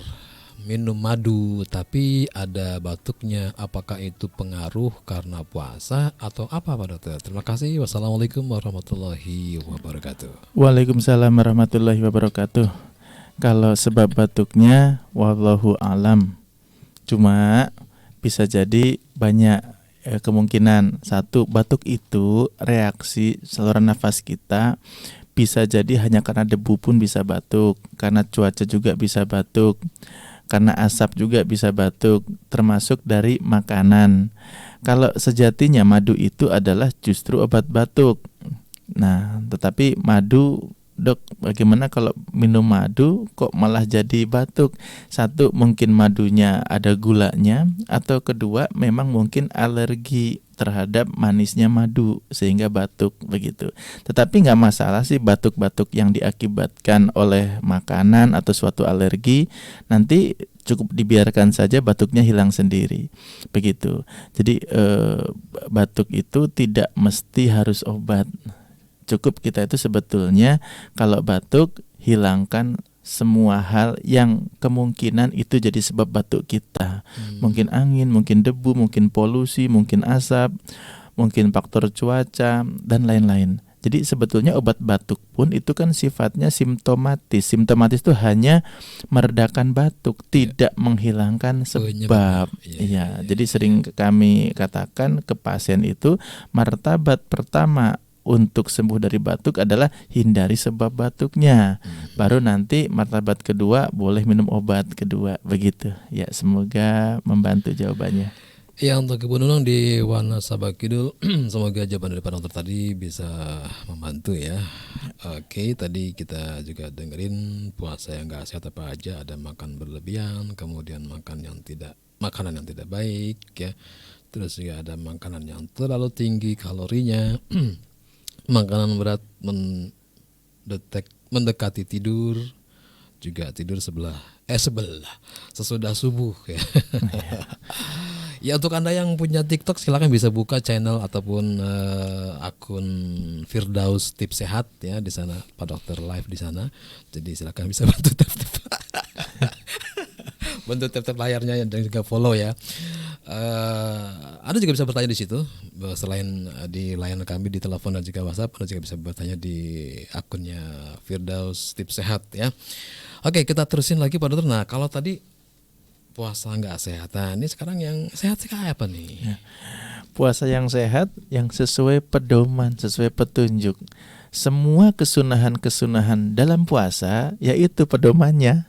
minum madu tapi ada batuknya. Apakah itu pengaruh karena puasa atau apa Pak Dokter? Terima kasih. Wassalamualaikum warahmatullahi wabarakatuh. Waalaikumsalam warahmatullahi wabarakatuh. Kalau sebab batuknya wallahu alam. Cuma bisa jadi banyak kemungkinan. Satu, batuk itu reaksi saluran nafas kita. Bisa jadi hanya karena debu pun bisa batuk, karena cuaca juga bisa batuk, karena asap juga bisa batuk, termasuk dari makanan. Kalau sejatinya madu itu adalah justru obat batuk. Nah, tetapi madu, Dok, bagaimana kalau minum madu kok malah jadi batuk? Satu, mungkin madunya ada gulanya, atau kedua memang mungkin alergi terhadap manisnya madu sehingga batuk begitu. Tetapi nggak masalah sih batuk-batuk yang diakibatkan oleh makanan atau suatu alergi, nanti cukup dibiarkan saja batuknya hilang sendiri begitu. Jadi batuk itu tidak mesti harus obat. Cukup kita itu sebetulnya kalau batuk hilangkan semua hal yang kemungkinan itu jadi sebab batuk kita. Mungkin angin, mungkin debu, mungkin polusi, mungkin asap, mungkin faktor cuaca dan lain-lain. Jadi sebetulnya obat batuk pun itu kan sifatnya simptomatis. Simptomatis itu hanya meredakan batuk, tidak menghilangkan sebab. Iya, jadi sering kami katakan ke pasien itu martabat pertama untuk sembuh dari batuk adalah hindari sebab batuknya. Baru nanti martabat kedua boleh minum obat kedua begitu. Ya, semoga membantu jawabannya. Ya, untuk Ibu Nunung di Wanasaba Kidul, semoga jawaban dari Pak Dokter tadi bisa membantu ya. Oke, tadi kita juga dengerin puasa yang gak sehat apa aja, ada makan berlebihan, kemudian makanan yang tidak baik ya. Terus juga ada makanan yang terlalu tinggi kalorinya. Makanan berat mendekati tidur, juga tidur sesudah subuh ya. Ya, untuk Anda yang punya TikTok silakan bisa buka channel ataupun akun Firdaus Tips Sehat ya, di sana Pak Dokter live di sana. Jadi silakan bisa bantu tap layarnya dan juga follow ya. Anda juga bisa bertanya di situ, selain di layanan kami di telepon dan juga WhatsApp. Anda juga bisa bertanya di akunnya Firdaus Tips Sehat ya. Oke, kita terusin lagi Pak Dokter. Nah, kalau tadi puasa nggak sehat. Nah, ini sekarang yang sehat kayak apa nih? Ya. Puasa yang sehat, yang sesuai pedoman, sesuai petunjuk. Semua kesunahan-kesunahan dalam puasa, yaitu pedomannya.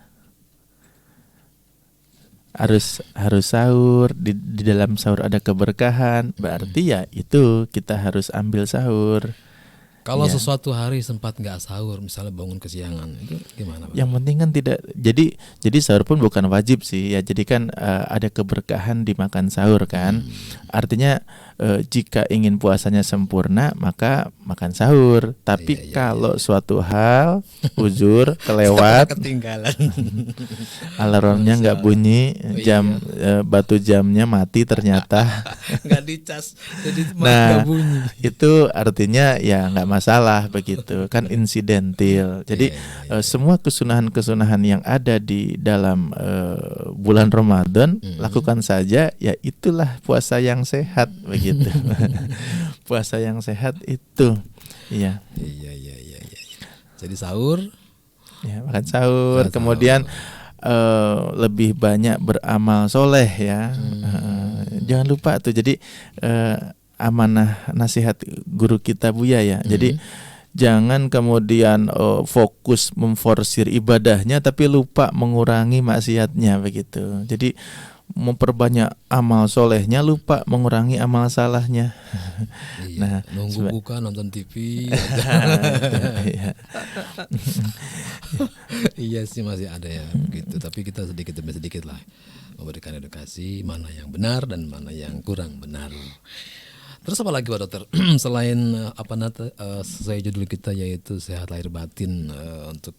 Harus sahur, di dalam sahur ada keberkahan, berarti ya itu kita harus ambil sahur. Kalau sesuatu hari sempat nggak sahur, misalnya bangun kesiangan, itu gimana, Pak? Yang penting kan tidak, jadi sahur pun bukan wajib sih ya. Jadi kan ada keberkahan dimakan sahur kan. Artinya jika ingin puasanya sempurna maka makan sahur. Tapi kalau suatu hal uzur kelewat, ketinggalan, alarmnya nggak bunyi, batu jamnya mati ternyata nggak dicas, jadi nah bunyi. itu artinya ya nggak masalah begitu kan, insidentil. Jadi semua kesunahan-kesunahan yang ada di dalam bulan Ramadan lakukan saja, ya itulah puasa yang sehat begitu. Puasa yang sehat itu iya. Jadi sahur, ya makan sahur, kemudian lebih banyak beramal soleh ya. Jangan lupa tuh, jadi amanah nasihat guru kita Buya ya. Jadi jangan kemudian fokus memforsir ibadahnya tapi lupa mengurangi maksiatnya begitu. Jadi memperbanyak amal solehnya, lupa mengurangi amal salahnya. Nah, nunggu buka nonton TV. Iya sih masih ada ya begitu. Tapi kita sedikit demi sedikit lah memberikan edukasi mana yang benar dan mana yang kurang benar. Terus apa lagi Pak Dokter? Selain sesuai judul kita yaitu sehat lahir batin untuk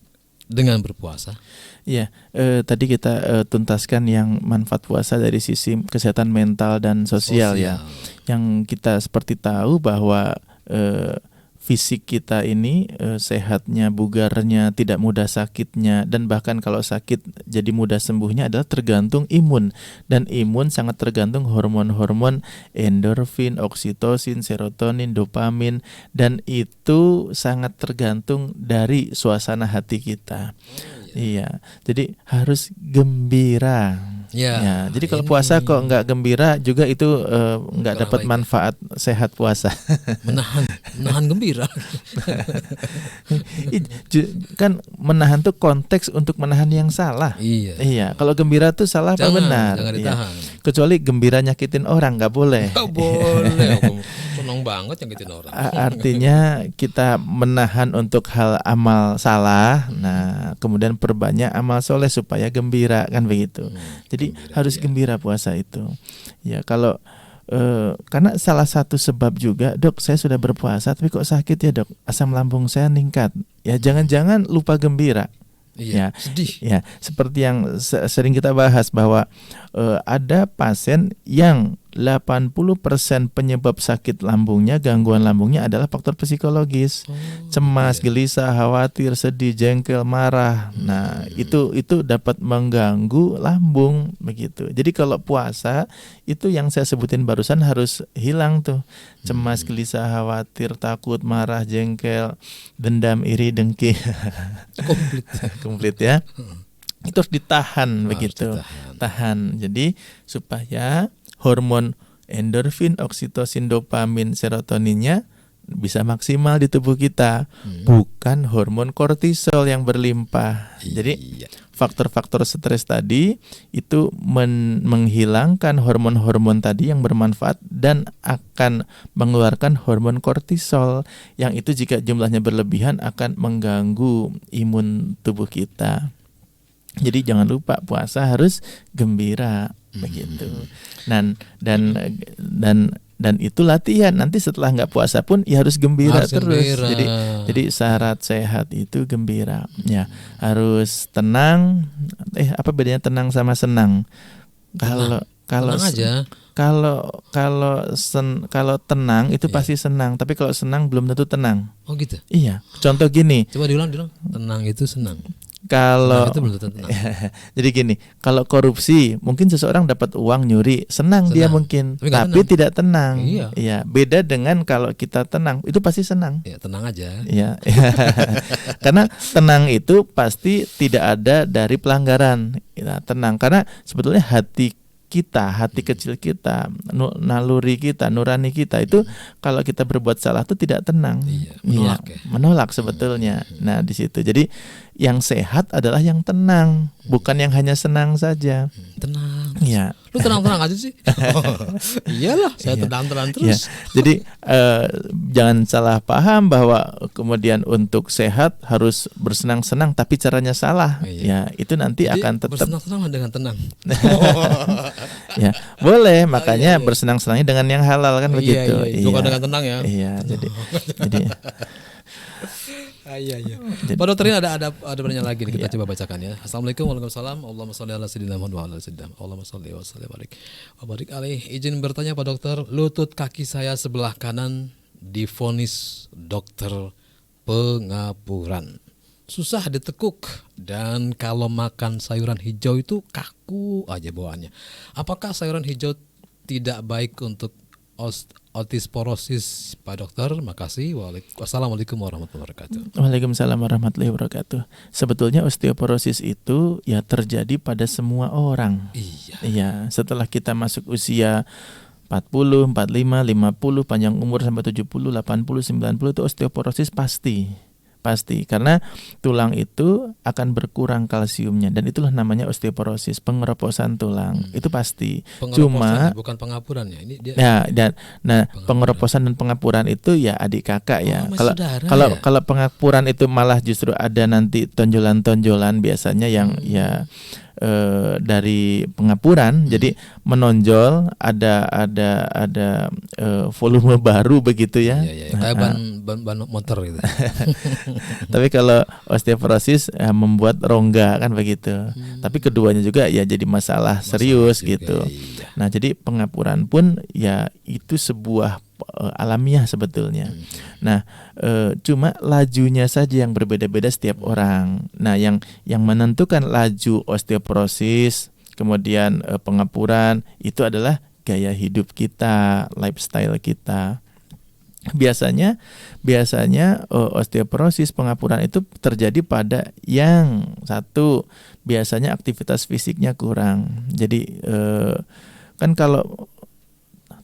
dengan berpuasa. Iya, tadi kita tuntaskan yang manfaat puasa dari sisi kesehatan mental dan sosial. Ya. Yang kita seperti tahu bahwa fisik kita ini sehatnya, bugarnya, tidak mudah sakitnya, dan bahkan kalau sakit jadi mudah sembuhnya adalah tergantung imun. Dan imun sangat tergantung hormon-hormon endorfin, oksitosin, serotonin, dopamin, dan itu sangat tergantung dari suasana hati kita. Iya, jadi harus gembira. Ya, jadi kalau puasa kok nggak gembira juga itu nggak dapat manfaat sehat puasa. Menahan gembira. Kan menahan tuh konteks untuk menahan yang salah. Iya. Kalau gembira tuh salah apa benar? Jangan ditahan. Kecuali gembira nyakitin orang nggak boleh. Nggak boleh. Senang banget nyakitin orang. Artinya kita menahan untuk hal amal salah. Nah, kemudian perbanyak amal soleh supaya gembira kan begitu. Jadi harus gembira puasa itu. Ya kalau karena salah satu sebab juga, Dok, saya sudah berpuasa tapi kok sakit ya Dok, asam lambung saya meningkat. Ya jangan-jangan lupa gembira. Iya, sedih. Ya, seperti yang sering kita bahas bahwa ada pasien yang 80% penyebab sakit lambungnya, gangguan lambungnya adalah faktor psikologis. Cemas, gelisah, khawatir, sedih, jengkel, marah. Nah, itu dapat mengganggu lambung begitu. Jadi kalau puasa itu yang saya sebutin barusan harus hilang tuh. Cemas, gelisah, khawatir, takut, marah, jengkel, dendam, iri, dengki. Komplit ya. Itu harus ditahan begitu. Tahan. Jadi supaya hormon endorfin, oksitosin, dopamin, serotoninnya bisa maksimal di tubuh kita, bukan hormon kortisol yang berlimpah. Jadi faktor-faktor stres tadi itu menghilangkan hormon-hormon tadi yang bermanfaat dan akan mengeluarkan hormon kortisol yang itu jika jumlahnya berlebihan akan mengganggu imun tubuh kita. Jadi jangan lupa puasa harus gembira begitu. Dan itu latihan. Nanti setelah nggak puasa pun ya harus gembira terus. Jadi syarat sehat itu gembira. Ya, harus tenang. Apa bedanya tenang sama senang? Kalau aja. Kalau tenang itu pasti senang, tapi kalau senang belum tentu tenang. Oh gitu. Iya. Contoh gini. Coba diulang. Tenang itu senang. Kalau itu belum tentu tenang. jadi gini, kalau korupsi mungkin seseorang dapat uang nyuri, senang dia mungkin, tapi tidak tenang. Iya, beda dengan kalau kita tenang, itu pasti senang. Ya, tenang aja. Iya. Karena tenang itu pasti tidak ada dari pelanggaran. Ya, tenang karena sebetulnya hati kecil kita, naluri kita, nurani kita itu kalau kita berbuat salah itu tidak tenang. Menolak sebetulnya. Nah, di situ. Jadi yang sehat adalah yang tenang, bukan yang hanya senang saja. Tenang. Iya. Lu tenang-tenang aja sih. Iyalah, saya tenang-tenang terus. Jadi jangan salah paham bahwa kemudian untuk sehat harus bersenang-senang, tapi caranya salah. Ya, itu nanti jadi, akan tetap bersenang-senang dengan tenang. Ya, boleh. Makanya bersenang-senangnya dengan yang halal kan begitu. Bukan dengan tenang ya. Iya, jadi Iya. Pak Dokter, ini ada pertanyaan lagi nih, kita coba bacakan ya. Assalamualaikum warahmatullahi wabarakatuh. Allahumma sholli ala sayyidina Muhammad wa ala sayyidina. Allahumma sholli wa sallim wa barik alaih. Izin bertanya Pak Dokter, lutut kaki saya sebelah kanan divonis dokter pengapuran. Susah ditekuk dan kalau makan sayuran hijau itu kaku aja bawaannya. Apakah sayuran hijau tidak baik untuk osteoporosis Pak Dokter? Makasih. Wassalamualaikum warahmatullahi wabarakatuh. Waalaikumsalam warahmatullahi wabarakatuh. Sebetulnya osteoporosis itu ya terjadi pada semua orang. Iya, setelah kita masuk usia 40, 45, 50, panjang umur sampai 70, 80, 90 itu osteoporosis pasti karena tulang itu akan berkurang kalsiumnya dan itulah namanya osteoporosis, pengeroposan tulang. Itu pasti. Cuma bukan pengapuran ya. Ini dia. Pengeroposan dan pengapuran itu ya adik kakak ya. Kalau pengapuran itu malah justru ada nanti tonjolan-tonjolan biasanya yang dari pengapuran, jadi menonjol ada volume baru begitu ya. Kayak ban motor gitu. Tapi kalau osteoporosis membuat rongga kan begitu. Tapi keduanya juga ya jadi masalah serius juga, gitu. Nah, jadi pengapuran pun ya itu sebuah alamiah sebetulnya. Nah, cuma lajunya saja yang berbeda-beda setiap orang. Nah, yang menentukan laju osteoporosis, kemudian pengapuran itu adalah gaya hidup kita, lifestyle kita. Biasanya osteoporosis, pengapuran itu terjadi pada yang satu, biasanya aktivitas fisiknya kurang. Jadi kan kalau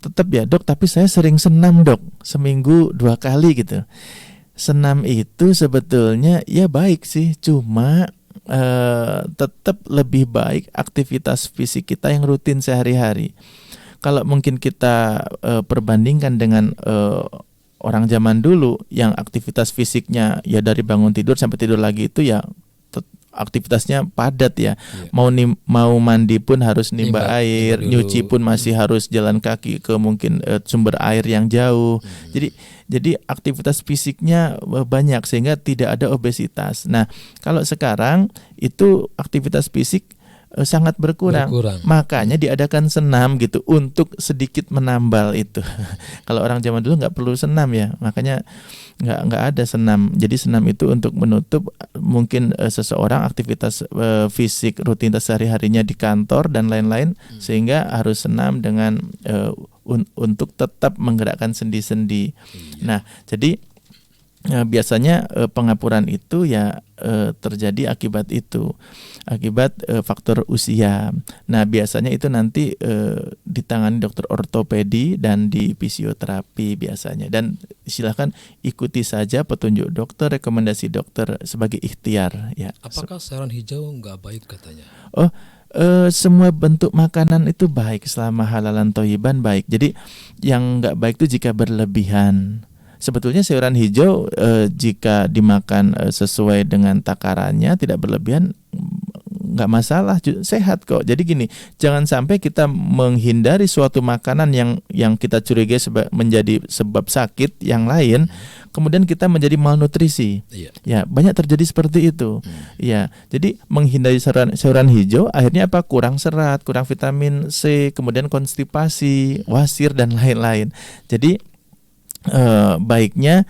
tetap ya dok, tapi saya sering senam dok, seminggu 2 kali gitu. Senam itu sebetulnya ya baik sih, cuma tetap lebih baik aktivitas fisik kita yang rutin sehari-hari. Kalau mungkin kita perbandingkan dengan orang zaman dulu yang aktivitas fisiknya ya dari bangun tidur sampai tidur lagi itu ya aktivitasnya padat ya. Mau mandi pun harus nimba air, nyuci pun masih harus jalan kaki ke mungkin sumber air yang jauh. Jadi aktivitas fisiknya banyak sehingga tidak ada obesitas. Nah, kalau sekarang itu aktivitas fisik sangat berkurang. Makanya diadakan senam gitu untuk sedikit menambal itu. Kalau orang zaman dulu nggak perlu senam ya, makanya nggak ada senam. Jadi senam itu untuk menutup mungkin seseorang aktivitas fisik rutinitas sehari-harinya di kantor dan lain-lain, sehingga harus senam dengan untuk tetap menggerakkan sendi-sendi. Nah, jadi biasanya pengapuran itu ya terjadi akibat faktor usia. Nah, biasanya itu nanti ditangani dokter ortopedi dan di fisioterapi biasanya. Dan silakan ikuti saja petunjuk dokter, rekomendasi dokter sebagai ikhtiar ya. Apakah sayuran hijau nggak baik katanya? Semua bentuk makanan itu baik selama halalan thayyiban baik. Jadi yang nggak baik itu jika berlebihan. Sebetulnya sayuran hijau jika dimakan sesuai dengan takarannya, tidak berlebihan, nggak masalah, sehat kok. Jadi gini, jangan sampai kita menghindari suatu makanan yang kita curigai menjadi sebab sakit yang lain, kemudian kita menjadi malnutrisi. Ya, banyak terjadi seperti itu. Ya, jadi menghindari sayuran hijau, akhirnya apa? Kurang serat, kurang vitamin C, kemudian konstipasi, wasir dan lain-lain. Jadi baiknya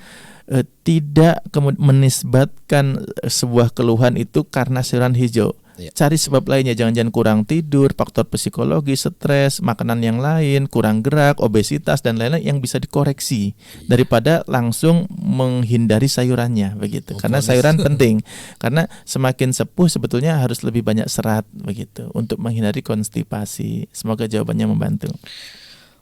tidak menisbatkan sebuah keluhan itu karena sayuran hijau. Cari sebab lainnya, jangan-jangan kurang tidur, faktor psikologi, stres, makanan yang lain, kurang gerak, obesitas dan lain-lain yang bisa dikoreksi daripada langsung menghindari sayurannya begitu. Karena sayuran penting. Karena semakin sepuh sebetulnya harus lebih banyak serat begitu untuk menghindari konstipasi. Semoga jawabannya membantu.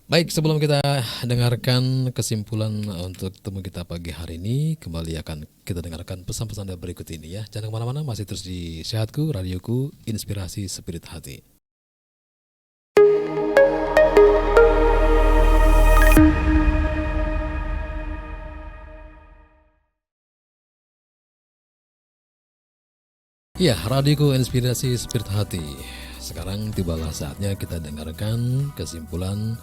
Baik, sebelum kita dengarkan kesimpulan untuk temu kita pagi hari ini, kembali akan kita dengarkan pesan-pesan berikut ini ya. Jangan kemana-mana, masih terus di Sehatku, radioku, inspirasi spirit hati. Ya, radioku, inspirasi spirit hati. Sekarang tibalah saatnya kita dengarkan kesimpulan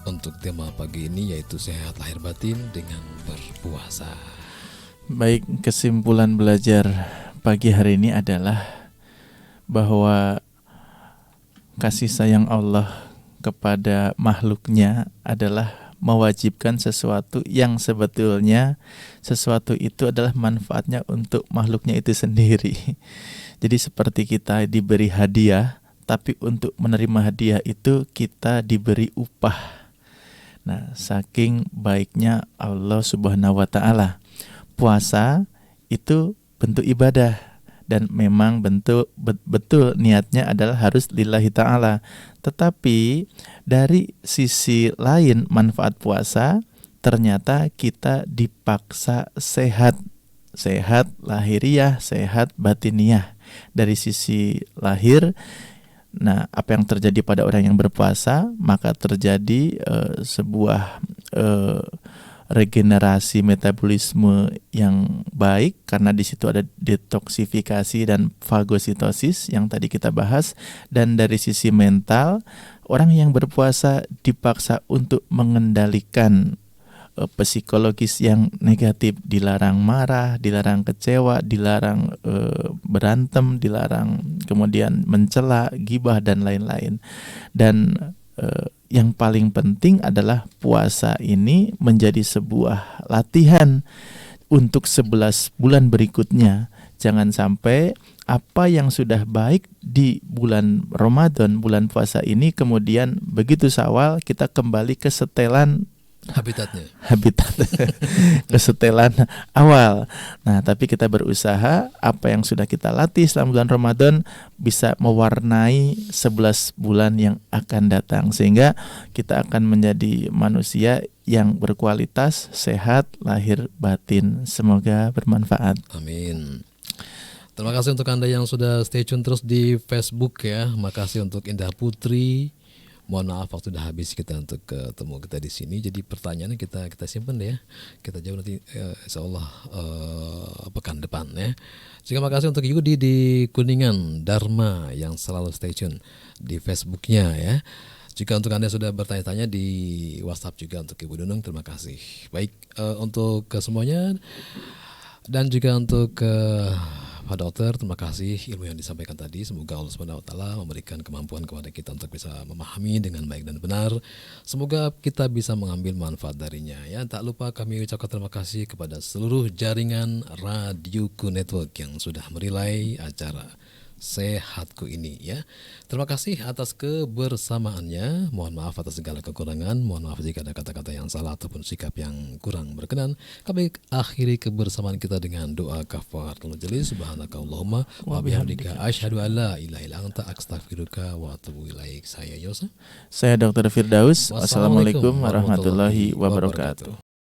untuk tema pagi ini, yaitu sehat lahir batin dengan berpuasa. Baik, kesimpulan belajar pagi hari ini adalah bahwa kasih sayang Allah kepada makhluknya adalah mewajibkan sesuatu yang sebetulnya sesuatu itu adalah manfaatnya untuk makhluknya itu sendiri. Jadi seperti kita diberi hadiah, tapi untuk menerima hadiah itu kita diberi upah. Nah, saking baiknya Allah Subhanahu wa Ta'ala, puasa itu bentuk ibadah dan memang betul niatnya adalah harus lillahi ta'ala. Tetapi dari sisi lain manfaat puasa, ternyata kita dipaksa sehat lahiriah, sehat batiniah. Dari sisi lahir, nah, apa yang terjadi pada orang yang berpuasa, maka terjadi sebuah regenerasi metabolisme yang baik karena di situ ada detoksifikasi dan fagositosis yang tadi kita bahas. Dan dari sisi mental, orang yang berpuasa dipaksa untuk mengendalikan psikologis yang negatif, dilarang marah, dilarang kecewa, dilarang berantem, dilarang kemudian mencela, gibah dan lain-lain. Dan yang paling penting adalah puasa ini menjadi sebuah latihan untuk 11 bulan berikutnya. Jangan sampai apa yang sudah baik di bulan Ramadan, bulan puasa ini, kemudian begitu Syawal kita kembali ke setelan habitat kesetelan awal. Nah, tapi kita berusaha apa yang sudah kita latih selama bulan Ramadan bisa mewarnai 11 bulan yang akan datang, sehingga kita akan menjadi manusia yang berkualitas, sehat lahir batin. Semoga bermanfaat. Amin. Terima kasih untuk Anda yang sudah stay tune terus di Facebook ya. Makasih untuk Indah Putri. Mohon maaf waktu sudah habis kita untuk ketemu kita di sini. Jadi pertanyaannya kita simpan ya. Kita jawab nanti insyaallah pekan depan ya. Juga makasih untuk Yudi di Kuningan, Dharma yang selalu stay tune di Facebooknya ya. Juga untuk Anda yang sudah bertanya-tanya di WhatsApp juga untuk Ibu Dunung, terima kasih. Baik, untuk semuanya dan juga untuk Pak Dokter, terima kasih ilmu yang disampaikan tadi. Semoga Allah SWT memberikan kemampuan kepada kita untuk bisa memahami dengan baik dan benar. Semoga kita bisa mengambil manfaat darinya. Ya, tak lupa kami ucapkan terima kasih kepada seluruh jaringan Radioku Network yang sudah merelay acara Sehatku ini ya. Terima kasih atas kebersamaannya. Mohon maaf atas segala kekurangan. Mohon maaf jika ada kata-kata yang salah ataupun sikap yang kurang berkenan. Kami akhiri kebersamaan kita dengan doa kafaratul majelis. Subhanakallahumma wa bihamdika asyhadu an la ilaha illa anta astaghfiruka wa atubu ilaik. Saya Yosef. Saya Dr. Firdaus. Wassalamualaikum warahmatullahi wabarakatuh.